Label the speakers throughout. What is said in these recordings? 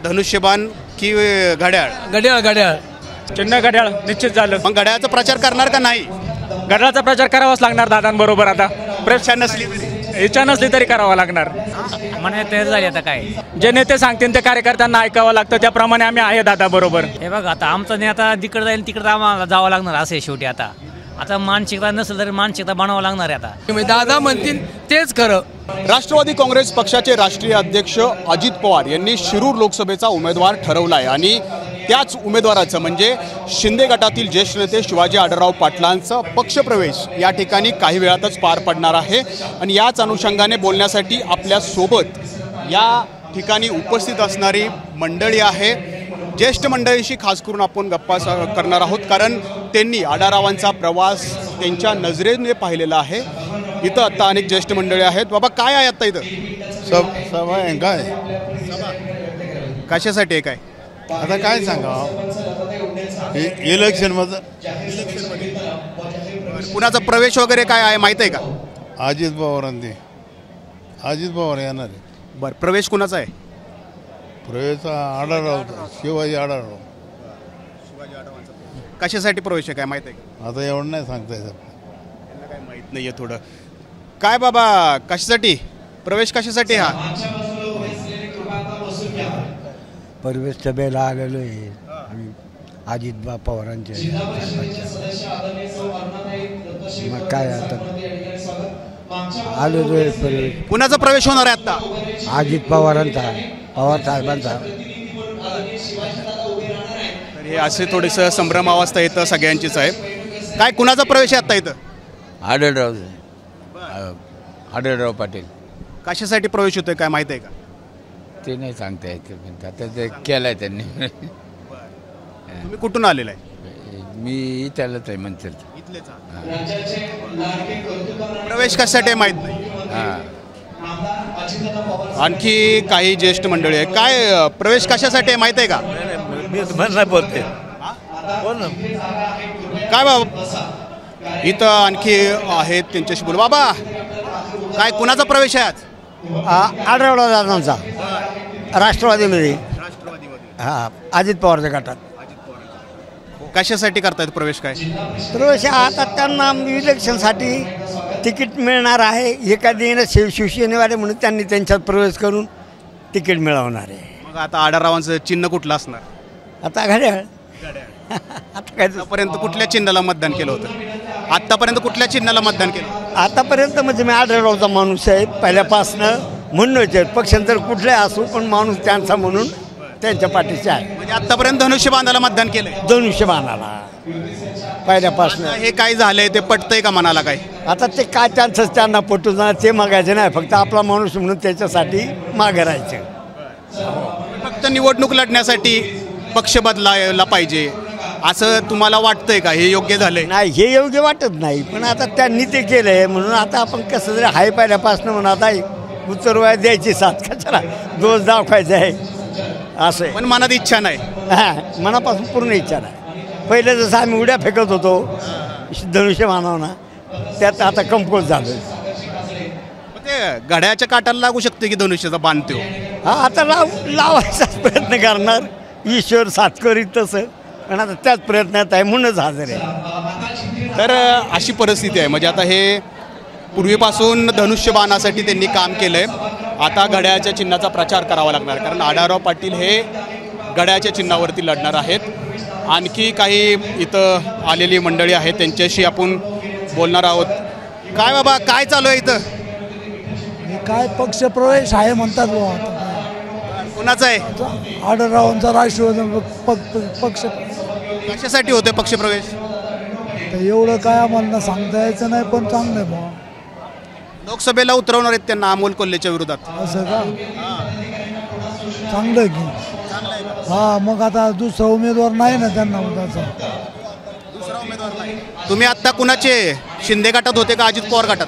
Speaker 1: धनुष्यबाण की घड्याळ?
Speaker 2: घड्याळ घड्याळ
Speaker 3: चिन्ह घड्याळ निश्चित झालं.
Speaker 1: मग घड्याळाचा प्रचार करणार का नाही?
Speaker 3: घड्याळाचा प्रचार करावाच लागणार दादांबरोबर. आता
Speaker 1: इच्छा नसली
Speaker 3: इच्छा नसली तरी करावा लागणार.
Speaker 2: म्हणे तयार झाली आता काय
Speaker 3: जे नेते सांगतील ते कार्यकर्त्यांना ऐकावं लागतं. त्याप्रमाणे आम्ही आहे दादा बरोबर.
Speaker 2: हे बघा आता आमचा नेता तिकडे जाईल तिकडे आम्हाला जावं लागणार असं आहे शेवटी. आता मानसिकता नसेल तरी मानसिकता बनावं लागणार आहे. आता
Speaker 4: दादा म्हणतील तेच खरं.
Speaker 1: राष्ट्रवादी काँग्रेस पक्षाचे राष्ट्रीय अध्यक्ष अजित पवार यांनी शिरूर लोकसभेचा उमेदवार ठरवला आहे आणि त्याच उमेदवाराचं म्हणजे शिंदे गटातील ज्येष्ठ नेते शिवाजी आढळराव पाटलांचा पक्षप्रवेश या ठिकाणी काही वेळातच पार पडणार आहे. आणि याच अनुषंगाने बोलण्यासाठी आपल्यासोबत या ठिकाणी उपस्थित असणारी मंडळी आहे. ज्येष्ठ मंडळीशी खास करून आपण गप्पा करणार आहोत, कारण त्यांनी आढळरावांचा प्रवास त्यांच्या नजरेने पाहिलेला आहे. इथं आत्ता अनेक ज्येष्ठ मंडळी आहेत. बाबा काय आहे आत्ता इथं?
Speaker 5: सभा आहे काय?
Speaker 1: कशासाठी आहे काय?
Speaker 5: आता काय सांगा इलेक्शनमध्ये
Speaker 1: कुणाचा प्रवेश वगैरे काय आहे माहीत आहे का?
Speaker 5: अजित पवारांनी अजित पवार येणार आहे.
Speaker 1: बरं, प्रवेश कुणाचा आहे?
Speaker 5: प्रवेश आढळराव शिवाजी आढळराव.
Speaker 1: कशासाठी प्रवेश आहे काय माहीत आहे का?
Speaker 5: आता एवढं नाही सांगता येत.
Speaker 1: काय माहीत नाही आहे थोडं. काय बाबा कशासाठी प्रवेश, कशासाठी हा
Speaker 6: परिवेश सभेला आलेलो आहे आम्ही अजित पवारांच्या. मग काय आता आलेलो आहे परिवेश.
Speaker 1: कुणाचा प्रवेश होणार आहे आता?
Speaker 6: अजित पवारांचा, पवार साहेबांचा.
Speaker 1: तर हे असे थोडेसं संभ्रम अवस्था इथं सगळ्यांचीच आहे. काय कुणाचा प्रवेश आहे आता इथं?
Speaker 7: आढळराव पाटील.
Speaker 1: कशासाठी प्रवेश होतोय काय माहित आहे का?
Speaker 7: ते नाही सांगता येत पण आता ते केलं आहे त्यांनी.
Speaker 1: तुम्ही कुठून आलेला आहे?
Speaker 7: मी इथलाच आहे मंचर.
Speaker 1: इथलेच प्रवेश कशासाठी माहीत नाही.
Speaker 7: हां,
Speaker 1: आणखी काही ज्येष्ठ मंडळी आहे. काय प्रवेश कशासाठी आहे माहित आहे का?
Speaker 7: नाही बोलते.
Speaker 1: काय बाबा इथं आणखी आहेत त्यांच्याशी बोल. बाबा काय कुणाचा प्रवेश आहे आज?
Speaker 6: आढळराव दादांचा राष्ट्रवादीमध्ये. हां, अजित पवारच्या गटात.
Speaker 1: कशासाठी करतायत प्रवेश? काय
Speaker 6: प्रवेश आता त्यांना इलेक्शनसाठी तिकीट मिळणार आहे. एखादी शिवसेनेवाले म्हणून त्यांनी त्यांच्यात प्रवेश करून तिकीट मिळवणार आहे.
Speaker 1: मग आता आढळरावांचं चिन्ह कुठलं असणार?
Speaker 6: आता घड्याळ. आता काय
Speaker 1: आतापर्यंत कुठल्या चिन्हाला मतदान केलं होतं? आतापर्यंत कुठल्या चिन्हाला मतदान केलं?
Speaker 6: आतापर्यंत म्हणजे मी आढळरावचा माणूस आहे पहिल्यापासनं. म्हणूनच पक्षांतर कुठले असू पण माणूस त्यांचा म्हणून त्यांच्या पाठीचे आहे.
Speaker 1: म्हणजे आतापर्यंत धनुष्यबाणाला मतदान केलंय?
Speaker 6: धनुष्यबाणाला पहिल्यापासनं.
Speaker 1: हे काय झालंय ते पटतंय का मनाला? काय
Speaker 6: आता ते काय त्यांचं त्यांना पटून जाणार ते मागायचं नाही. फक्त आपला माणूस म्हणून त्याच्यासाठी मागे राहायचं.
Speaker 1: फक्त निवडणूक लढण्यासाठी पक्ष बदलायला पाहिजे असं तुम्हाला वाटतंय का? हे योग्य झालंय?
Speaker 6: नाही, हे योग्य वाटत नाही. पण आता त्यांनी ते केलं आहे म्हणून आता आपण कसं जरी हाय पहिल्यापासनं म्हणून आता उत्तरवाया द्यायची साथ कशाला दोष दाखवायचा आहे असं आहे.
Speaker 1: पण मनात इच्छा नाही.
Speaker 6: हां, मनापासून पूर्ण इच्छा नाही. पहिले जसं आम्ही उड्या फेकत होतो धनुष्यबाणावना त्यात आता कमकुवत झालं.
Speaker 1: ते घड्याच्या काटाला लागू शकते की धनुष्याचा बाण त्यो?
Speaker 6: हां, आता लावायचाच प्रयत्न करणार. ईश्वर साथ करीत तसं. पण आता त्याच प्रयत्नात आहे म्हणूनच हजर आहे.
Speaker 1: तर अशी परिस्थिती आहे. म्हणजे आता हे पूर्वीपासून धनुष्यबाणासाठी त्यांनी काम केलं आहे. आता घड्याळाच्या चिन्हाचा प्रचार करावा लागणार, कारण आढळराव पाटील हे घड्याळाच्या चिन्हावरती लढणार आहेत. आणखी काही इथं आलेली मंडळी आहेत त्यांच्याशी आपण बोलणार आहोत. काय बाबा काय चालू आहे इथं?
Speaker 8: काय पक्षप्रवेश आहे म्हणतात.
Speaker 1: कोणाचा आहे?
Speaker 8: आढळरावांचा राष्ट्रवादी पक्ष.
Speaker 1: कशासाठी होतोय पक्षप्रवेश?
Speaker 8: तर एवढं काय आम्हाला सांगता यायचं नाही पण चांगलं आहे बा.
Speaker 1: लोकसभेला उतरवणार आहेत त्यांना अमोल कोल्हेच्या विरोधात.
Speaker 8: असं का? चांगलं आहे की. हां, मग आता दुसरा उमेदवार नाही ना त्यांना त्याचा.
Speaker 1: दुसरा उमेदवार नाही. तुम्ही आत्ता कुणाचे शिंदे गटात होते का अजित पवार गटात?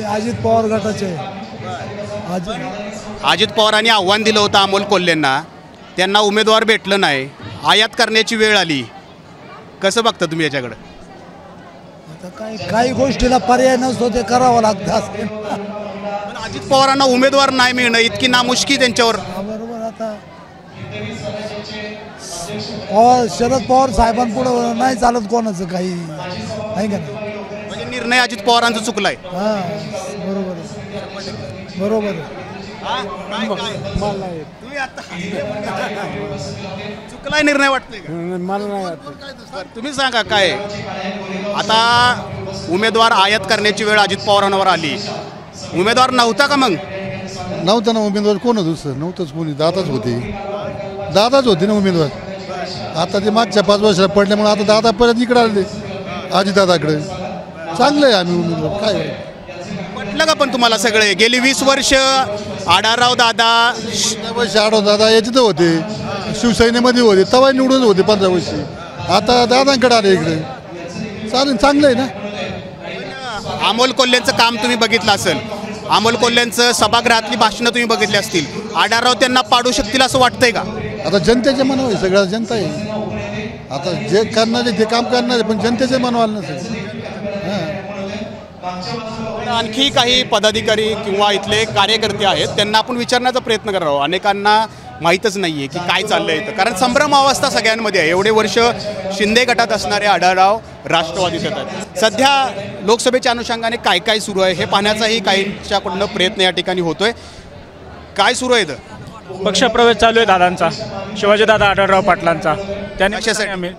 Speaker 8: अजित पवार गटाचे.
Speaker 1: अजित पवारांनी आव्हान दिलं होतं अमोल कोल्हेंना, त्यांना उमेदवार भेटलं नाही, आयात करण्याची वेळ आली. कसं बघता तुम्ही याच्याकडे?
Speaker 8: आता काही गोष्टीला पर्याय नसतो ते करावं लागतं.
Speaker 1: अजित पवारांना उमेदवार नाही मिळणं इतकी नामुष्की त्यांच्यावर.
Speaker 8: बरोबर. आता शरद पवार साहेबांपुढं नाही चालत कोणाचं काही आहे का नाही.
Speaker 1: म्हणजे निर्णय अजित पवारांचा चुकलाय.
Speaker 8: हां बरोबर आहे. बरोबर आहे.
Speaker 1: तुम्ही आता चुकलाय निर्णय वाटतोय का?
Speaker 5: मला नाही वाटत.
Speaker 1: तुम्ही सांगा काय आता उमेदवार आयात करण्याची वेळ अजित पवारांवर आली. उमेदवार नव्हता का मग?
Speaker 5: नव्हतं ना उमेदवार. कोण होतं सर? नव्हतंच कोणी. दादाच होते ना उमेदवार. आता ते मागच्या 5 वर्षाला पडल्यामुळे आता दादा परत इकडे आले दादाकडे. चांगलं आहे आम्ही उमेदवार. काय
Speaker 1: म्हटलं का पण तुम्हाला सगळे गेली 20 वर्ष आढळराव दादा
Speaker 5: वर्ष आढळ दादा याच्यात होते, शिवसेनेमध्ये होते, तवा निवडून होते 15 वर्षी. आता दादांकडे आले इकडे. चालेल, चांगलं आहे ना.
Speaker 1: अमोल कोल्हेंचं काम तुम्ही बघितलं असेल. अमोल कोल्हेंचं सभागृहातली भाषणं तुम्ही बघितली असतील. आढळराव त्यांना पाडू शकतील असं वाटतंय का?
Speaker 5: आता जनतेच्या मनावर आहे. सगळ्या जनता आहे. आता जे करणारे ते काम करणारे, पण जनतेच्या मनावर नसेल.
Speaker 1: आणखी काही पदाधिकारी किंवा इथले कार्यकर्ते आहेत, त्यांना आपण विचारण्याचा प्रयत्न करत आहोत. अनेकांना माहीतच नाही आहे की काय चाललं आहे इथं, कारण संभ्रम अवस्था सगळ्यांमध्ये आहे. एवढे वर्ष शिंदे गटात असणारे आढळराव राष्ट्रवादीत येतात. सध्या लोकसभेच्या अनुषंगाने काय काय सुरू आहे हे पाहण्याचाही काहींच्याकडून प्रयत्न या ठिकाणी होतोय. काय सुरू आहे इथं?
Speaker 3: पक्षप्रवेश चालू आहे दादांचा, शिवाजीदादा आढळराव पाटलांचा.
Speaker 1: कशासाठी?
Speaker 3: आम्ही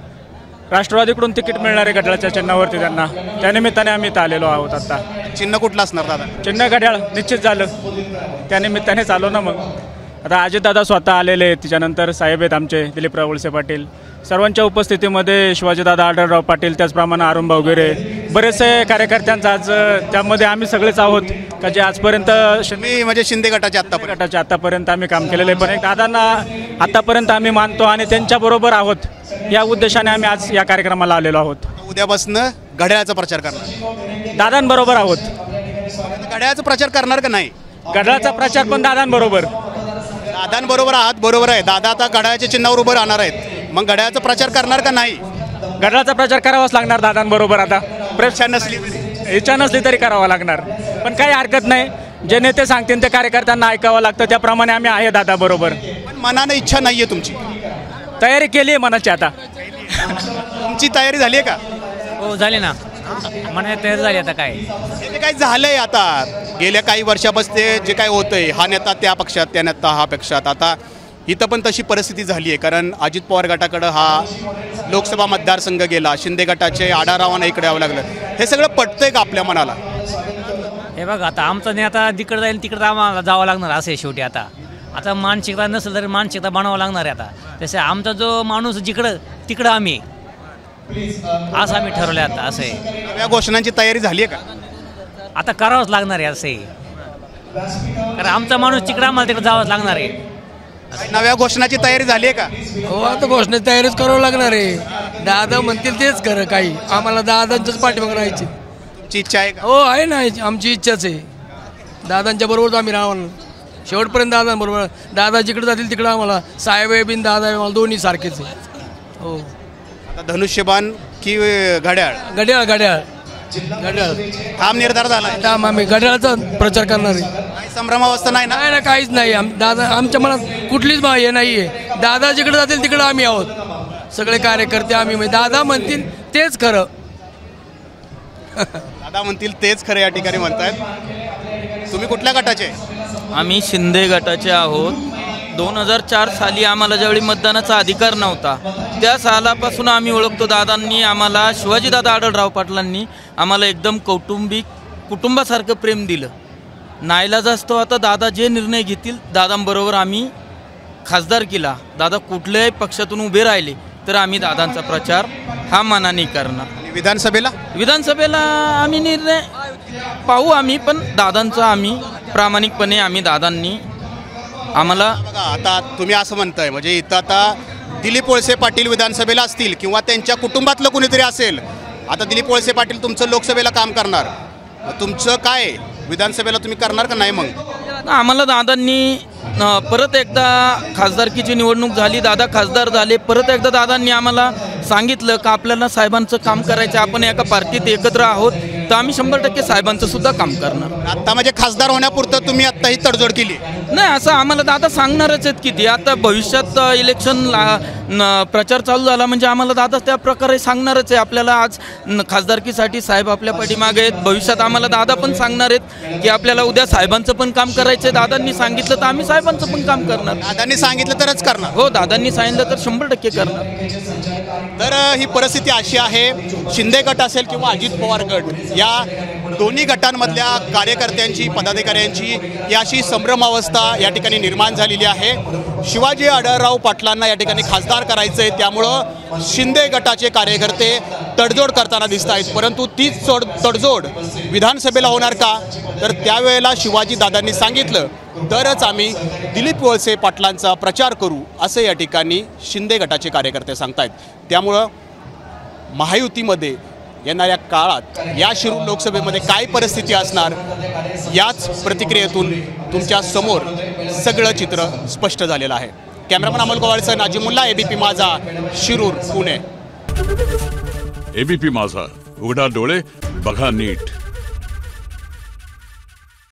Speaker 3: राष्ट्रवादीकडून तिकीट मिळणार आहे घड्याळच्या चिन्हावरती त्यांना. त्यानिमित्ताने आम्ही इथं आलेलो आहोत. आता
Speaker 1: चिन्ह कुठलं असणार दादा?
Speaker 3: चिन्ह घड्याळ निश्चित झालं. त्यानिमित्तानेच आलो ना. मग आता अजितदादा स्वतः आलेले आहेत, त्याच्यानंतर साहेब आहेत आमचे दिलीपराव वळसे पाटील. सर्वांच्या उपस्थितीमध्ये शिवाजीदादा आढळराव पाटील, त्याचप्रमाणे अरुणभाऊ वगैरे बरेचसे कार्यकर्त्यांचा आज त्यामध्ये आम्ही सगळेच आहोत का जे आजपर्यंत
Speaker 1: मी म्हणजे शिंदे गटाच्या
Speaker 3: आत्तापर्यंत आम्ही काम केलेलं आहे. पण एक दादांना आत्तापर्यंत आम्ही मानतो आणि त्यांच्याबरोबर आहोत. या उद्देशाने आम्ही आज या कार्यक्रमाला आलेलो आहोत.
Speaker 1: उद्यापासून घड्याळाचा प्रचार करणार.
Speaker 3: दादांबरोबर आहोत.
Speaker 1: घड्याळाचा प्रचार करणार का नाही?
Speaker 3: घड्याळाचा प्रचार पण दादांबरोबर.
Speaker 1: दादांबरोबर आहात, बरोबर आहे. दादा आता घड्याळाच्या चिन्हावर उभं राहणार आहेत. मग घड्याळाचा प्रचार करणार का नाही?
Speaker 3: घड्याळाचा प्रचार करावाच लागणार दादांबरोबर. आता
Speaker 1: इच्छा नसली
Speaker 3: इच्छा नसली तरी करावा लागणार. पण काही हरकत नाही. जे नेते सांगतील ते कार्यकर्त्यांना ऐकावं लागतं. त्याप्रमाणे आम्ही आहे दादाबरोबर.
Speaker 1: पण मनाने इच्छा नाहीये तुमची?
Speaker 3: तयारी केली आहे मनाची. आता
Speaker 1: तुमची तयारी झाली आहे का?
Speaker 2: हो झाले ना. मनात तयार झाली. आता काय
Speaker 1: ते काय झालंय आता गेल्या काही वर्षापासून ते जे काय होतंय, हा नेता त्या पक्षात, त्या नेता हा पक्षात. आता इथं पण तशी परिस्थिती झाली आहे. कारण अजित पवार गटाकडं हा लोकसभा मतदारसंघ गेला, शिंदे गटाचे आढळरावांना इकडे यावं लागलं. हे सगळं पटतंय का आपल्या मनाला?
Speaker 2: हे बघा आता आमचं नाही, आता तिकडं जाईल तिकडं आम्हाला जावं लागणार असं आहे शेवटी. आता मानसिकता नसेल तरी मानसिकता बनावं लागणार आहे. आता तसे आमचा जो माणूस जिकडं तिकडं आम्ही असं आम्ही ठरवलं आता. असं आहे.
Speaker 1: या घोषणांची तयारी झाली आहे का?
Speaker 2: आता करावंच लागणार आहे असं आहे. कारण आमचा माणूस तिकडं आम्हाला तिकडं जावंच लागणार आहे.
Speaker 1: नव्या घोषणाची तयारी झाली आहे का?
Speaker 4: हो आता घोषणेची तयारीच करावं लागणार आहे. दादा म्हणतील तेच खरं. काही आम्हाला दादांच्याच पाठीमागे राहायची
Speaker 1: तुमची इच्छा आहे का?
Speaker 4: हो आहे ना. आमची इच्छाच आहे. दादांच्या बरोबर आम्ही राहणार शेवटपर्यंत. दादांबरोबर. दादा जिकडे जातील तिकडं आम्हाला साहेब आहे बिन दादा आहे, आम्हाला दोन्ही सारखेच आहे. हो.
Speaker 1: आता धनुष्यबाण की घड्याळ?
Speaker 4: घड्याळ घड्याळ घड्याळ
Speaker 1: ठाम निर्धार झाला.
Speaker 4: ठाम आम्ही घड्याळाचा प्रचार करणार आहे.
Speaker 1: काही संभ्रमावस्था नाही ना?
Speaker 4: नाही ना काहीच नाही. दादा आमच्या मनात कुठलीच हे नाही आहे. दादा जिकडे जातील तिकडं आम्ही आहोत. सगळे कार्यकर्ते आम्ही. दादा म्हणतील तेच खरं.
Speaker 1: दादा म्हणतील तेच खरं या ठिकाणी म्हणतायत. तुम्ही कुठल्या गटाचे?
Speaker 9: आम्ही शिंदे गटाचे आहोत. 2004 साली आम्हाला ज्यावेळी मतदानाचा अधिकार नव्हता त्या सालापासून आम्ही ओळखतो. दादांनी आम्हाला, शिवाजीदादा आढळराव पाटलांनी आम्हाला एकदम कुटुंबासारखं प्रेम दिलं. नाईलाज असतो आता दादा जे निर्णय घेतील दादांबरोबर आम्ही खासदार केला. दादा कुठल्याही पक्षातून उभे राहिले तर आम्ही दादांचा प्रचार हा मनाने करणार. विधानसभेला आम्ही निर्णय पाहू आम्ही. पण दादांचा आम्ही प्रामाणिकपणे आम्ही दादांनी आम्हाला.
Speaker 1: आता तुम्ही असं म्हणताय म्हणजे इथं आता दिलीप वळसे पाटील विधानसभेला असतील किंवा त्यांच्या कुटुंबातलं कुणीतरी असेल. आता दिलीप वळसे पाटील तुमचं लोकसभेला काम करणार, तुमचं काय विधानसभेला तुम्ही करणार का नाही? मग
Speaker 9: आम्हाला दादांनी परत एकदा खासदारकीची निवडणूक झाली, दादा खासदार झाले. परत एकदा दादांनी आम्हाला सांगितलं का आपल्याला साहेबांचं काम करायचं, आपण एका पार्टीत एकत्र आहोत तर आम्ही 100% साहेबांचं सुद्धा काम करणार.
Speaker 1: आता म्हणजे खासदार होण्यापुरतं तुम्ही आत्ता ही तडजोड केली?
Speaker 9: नाही, असं आम्हाला दादा सांगणारच आहेत किती. आता भविष्यात इलेक्शन प्रचार चालू झाला म्हणजे आम्हाला दादा त्या प्रकारे सांगणारच आहे. आपल्याला आज खासदारकीसाठी साहेब आपल्या पाठीमागे आहेत. भविष्यात आम्हाला दादा पण सांगणार आहेत की आपल्याला उद्या साहेबांचं पण काम करायचं आहे. दादांनी सांगितलं तर आम्ही साहेबांचं पण काम करणार.
Speaker 1: दादांनी सांगितलं तरच करणार.
Speaker 9: हो, दादांनी सांगितलं तर 100% करणार.
Speaker 1: तर ही परिस्थिती अशी आहे, शिंदे गट असेल किंवा अजित पवार गट, या दोन्ही गटांमधल्या कार्यकर्त्यांची, पदाधिकाऱ्यांची ही अशी संभ्रमावस्था या ठिकाणी निर्माण झालेली आहे. शिवाजी आढळराव पाटलांना या ठिकाणी खासदार करायचं आहे, त्यामुळं शिंदे गटाचे कार्यकर्ते तडजोड करताना दिसत आहेत. परंतु तीच तडजोड विधानसभेला होणार का? तर त्यावेळेला शिवाजीदादांनी सांगितलं तरच आम्ही दिलीप वळसे पाटलांचा प्रचार करू, असं या ठिकाणी शिंदे गटाचे कार्यकर्ते सांगतायत. त्यामुळं महायुतीमध्ये येणाऱ्या काळात या शिरूर लोकसभेमध्ये काय परिस्थिती असणार, याच प्रतिक्रियेतून तुमच्या समोर सगळं चित्र स्पष्ट झालेलं आहे. कॅमेरामन अमोल गोवाळसह नाजिमुल्ला, एबीपी माझा, शिरूर, पुणे.
Speaker 10: एबीपी माझा, उघडा डोळे बघा नीट.